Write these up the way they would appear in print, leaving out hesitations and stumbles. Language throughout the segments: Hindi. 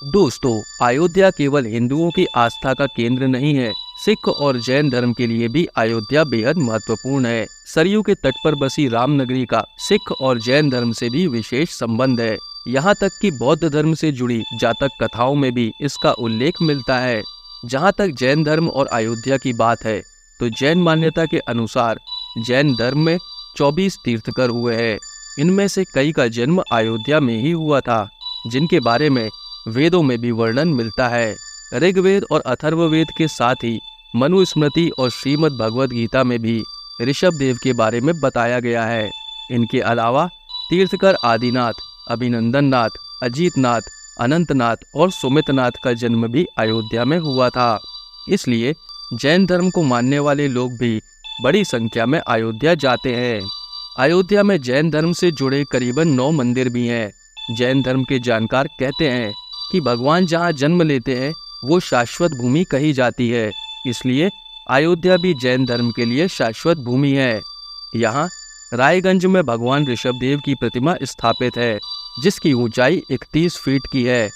दोस्तों, अयोध्या केवल हिंदुओं की आस्था का केंद्र नहीं है। सिख और जैन धर्म के लिए भी अयोध्या बेहद महत्वपूर्ण है। सरयू के तट पर बसी रामनगरी का सिख और जैन धर्म से भी विशेष संबंध है। यहाँ तक कि बौद्ध धर्म से जुड़ी जातक कथाओं में भी इसका उल्लेख मिलता है। जहाँ तक जैन धर्म और अयोध्या की बात है, तो जैन मान्यता के अनुसार जैन धर्म में 24 तीर्थकर हुए हैं। इनमें से कई का जन्म अयोध्या में ही हुआ था, जिनके बारे में वेदों में भी वर्णन मिलता है। ऋग्वेद और अथर्ववेद के साथ ही मनुस्मृति और श्रीमद् भगवद गीता में भी ऋषभ देव के बारे में बताया गया है। इनके अलावा तीर्थकर आदिनाथ, अभिनंदन नाथ, अजीत नाथ, अनंतनाथ और सुमितनाथ का जन्म भी अयोध्या में हुआ था। इसलिए जैन धर्म को मानने वाले लोग भी बड़ी संख्या में अयोध्या जाते हैं। अयोध्या में जैन धर्म से जुड़े करीबन 9 मंदिर भी हैं। जैन धर्म के जानकार कहते हैं कि भगवान जहाँ जन्म लेते हैं वो शाश्वत भूमि कही जाती है। इसलिए अयोध्या भी जैन धर्म के लिए शाश्वत भूमि है। यहाँ रायगंज में भगवान ऋषभदेव की प्रतिमा स्थापित है, जिसकी ऊंचाई 31 फीट की है।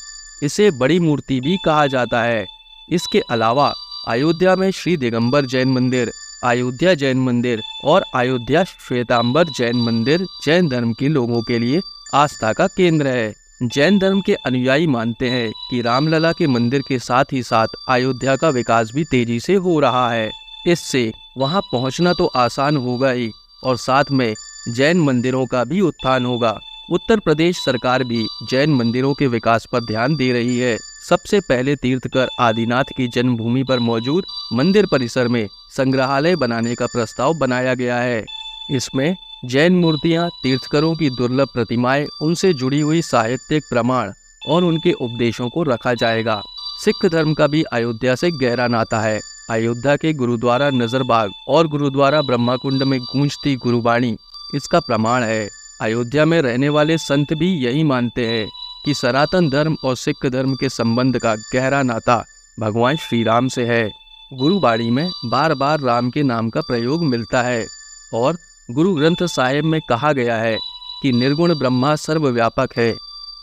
इसे बड़ी मूर्ति भी कहा जाता है। इसके अलावा अयोध्या में श्री दिगंबर जैन मंदिर, अयोध्या जैन मंदिर और अयोध्या श्वेतांबर जैन मंदिर जैन धर्म के लोगों के लिए आस्था का केंद्र है। जैन धर्म के अनुयायी मानते हैं कि रामलला के मंदिर के साथ ही साथ अयोध्या का विकास भी तेजी से हो रहा है। इससे वहां पहुंचना तो आसान होगा ही, और साथ में जैन मंदिरों का भी उत्थान होगा। उत्तर प्रदेश सरकार भी जैन मंदिरों के विकास पर ध्यान दे रही है। सबसे पहले तीर्थकर आदिनाथ की जन्मभूमि पर मौजूद मंदिर परिसर में संग्रहालय बनाने का प्रस्ताव बनाया गया है। इसमें जैन मूर्तियां, तीर्थकरों की दुर्लभ प्रतिमाएं, उनसे जुड़ी हुई साहित्यिक प्रमाण और उनके उपदेशों को रखा जाएगा। सिख धर्म का भी अयोध्या से गहरा नाता है। अयोध्या के गुरुद्वारा नजरबाग और गुरुद्वारा ब्रह्माकुंड में गूंजती गुरुबाणी इसका प्रमाण है। अयोध्या में रहने वाले संत भी यही मानते हैं कि सनातन धर्म और सिख धर्म के संबंध का गहरा नाता भगवान श्री राम से है। गुरुबाणी में बार बार राम के नाम का प्रयोग मिलता है और गुरु ग्रंथ साहिब में कहा गया है कि निर्गुण ब्रह्मा सर्वव्यापक है।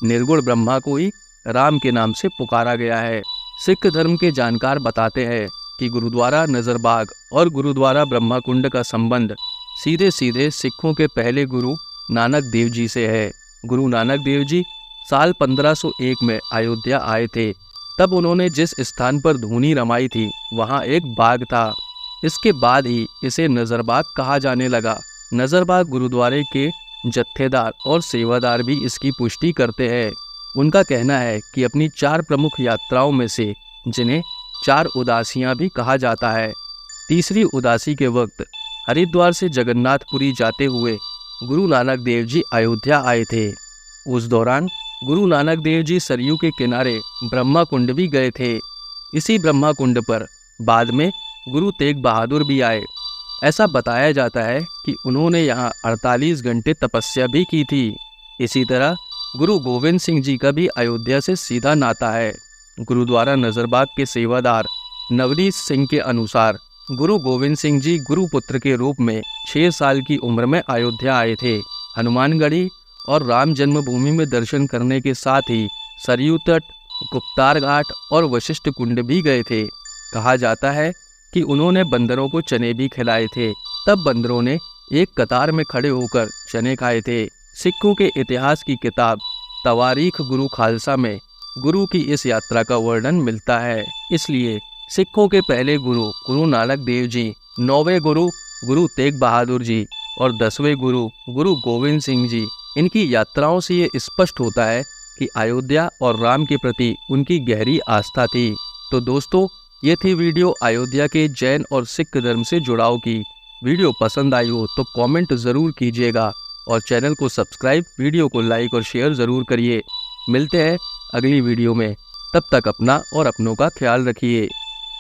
निर्गुण ब्रह्मा को ही राम के नाम से पुकारा गया है। सिख धर्म के जानकार बताते हैं कि गुरुद्वारा नजरबाग और गुरुद्वारा ब्रह्माकुंड का संबंध सीधे सीधे सिखों के पहले गुरु नानक देव जी से है। गुरु नानक देव जी साल 1501 में अयोध्या आए थे। तब उन्होंने जिस स्थान पर धूनी रमाई थी वहाँ एक बाग था। इसके बाद ही इसे नजरबाग कहा जाने लगा। नजरबाग गुरुद्वारे के जत्थेदार और सेवादार भी इसकी पुष्टि करते हैं। उनका कहना है कि अपनी 4 प्रमुख यात्राओं में से, जिन्हें 4 उदासियां भी कहा जाता है, तीसरी उदासी के वक्त हरिद्वार से जगन्नाथपुरी जाते हुए गुरु नानक देव जी अयोध्या आए थे। उस दौरान गुरु नानक देव जी सरयू के किनारे ब्रह्मा कुंड भी गए थे। इसी ब्रह्मा कुंड पर बाद में गुरु तेग बहादुर भी आए। ऐसा बताया जाता है कि उन्होंने यहाँ 48 घंटे तपस्या भी की थी। इसी तरह गुरु गोविंद सिंह जी का भी अयोध्या से सीधा नाता है। गुरुद्वारा नजरबाग के सेवादार नवनीत सिंह के अनुसार गुरु गोविंद सिंह जी गुरुपुत्र के रूप में 6 साल की उम्र में अयोध्या आए थे। हनुमानगढ़ी और राम जन्मभूमि में दर्शन करने के साथ ही सरयू तट, गुप्तार घाट और वशिष्ठ कुंड भी गए थे। कहा जाता है कि उन्होंने बंदरों को चने भी खिलाए थे। तब बंदरों ने एक कतार में खड़े होकर चने खाए थे। सिखों के इतिहास की किताब तवारीख गुरु खालसा में गुरु की इस यात्रा का वर्णन मिलता है। इसलिए सिखों के पहले गुरु गुरु नानक देव जी, 9वें गुरु गुरु तेग बहादुर जी और 10वें गुरु गुरु गोविंद सिंह जी, इनकी यात्राओं से ये स्पष्ट होता है कि अयोध्या और राम के प्रति उनकी गहरी आस्था थी। तो दोस्तों, ये थी वीडियो अयोध्या के जैन और सिख धर्म से जुड़ाव की। वीडियो पसंद आई हो तो कमेंट ज़रूर कीजिएगा और चैनल को सब्सक्राइब, वीडियो को लाइक और शेयर ज़रूर करिए। मिलते हैं अगली वीडियो में। तब तक अपना और अपनों का ख्याल रखिए।